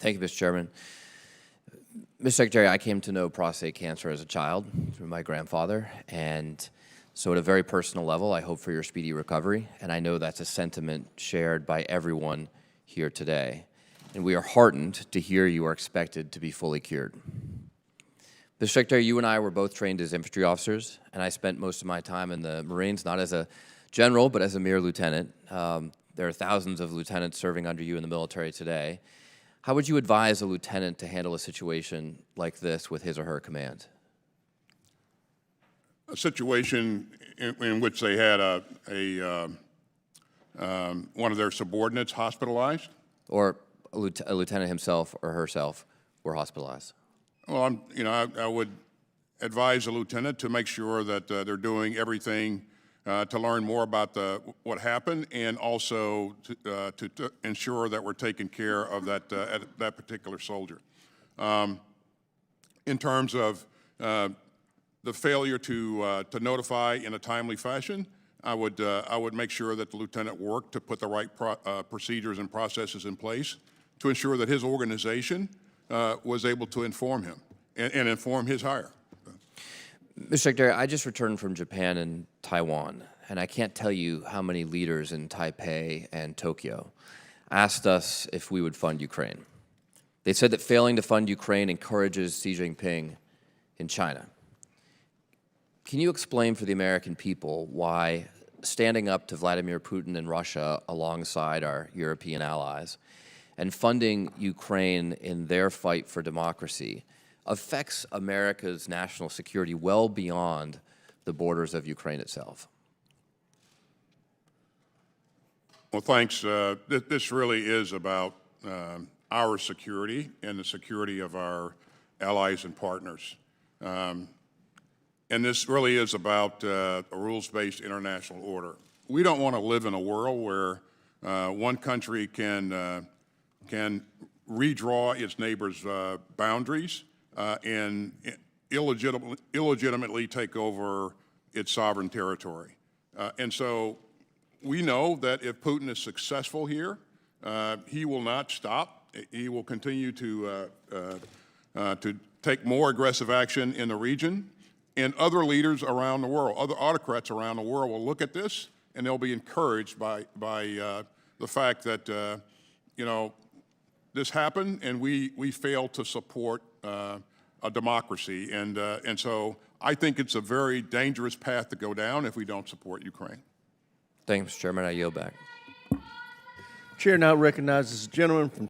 Thank you, Mr. Chairman. Mr. Secretary, I came to know prostate cancer as a child through my grandfather, and so at a very personal level, I hope for your speedy recovery, and I know that's a sentiment shared by everyone here today. And we are heartened to hear you are expected to be fully cured. Mr. Secretary, you and I were both trained as infantry officers, and I spent most of my time in the Marines, not as a general, but as a mere lieutenant. There are thousands of lieutenants serving under you in the military today. How would you advise a lieutenant to handle a situation like this with his or her command? A situation in which they had one of their subordinates hospitalized? Or a lieutenant himself or herself were hospitalized? Well, I would advise a lieutenant to make sure that they're doing everything to learn more about what happened, and also to ensure that we're taking care of that particular soldier. In terms of the failure to notify in a timely fashion, I would make sure that the lieutenant worked to put the right procedures and processes in place to ensure that his organization was able to inform him and inform his hire. Mr. Secretary, I just returned from Japan and Taiwan, and I can't tell you how many leaders in Taipei and Tokyo asked us if we would fund Ukraine. They said that failing to fund Ukraine encourages Xi Jinping in China. Can you explain for the American people why standing up to Vladimir Putin and Russia alongside our European allies and funding Ukraine in their fight for democracy affects America's national security well beyond the borders of Ukraine itself? Well, thanks. This really is about our security and the security of our allies and partners. And this really is about a rules-based international order. We don't want to live in a world where one country can redraw its neighbor's boundaries and illegitimately take over its sovereign territory. And so we know that if Putin is successful here, he will not stop. He will continue to take more aggressive action in the region. And other leaders around the world, other autocrats around the world will look at this, and they'll be encouraged by the fact that, this happened, and we failed to support a democracy. And so I think it's a very dangerous path to go down if we don't support Ukraine. Thank you, Mr. Chairman. I yield back. Chair now recognizes the gentleman from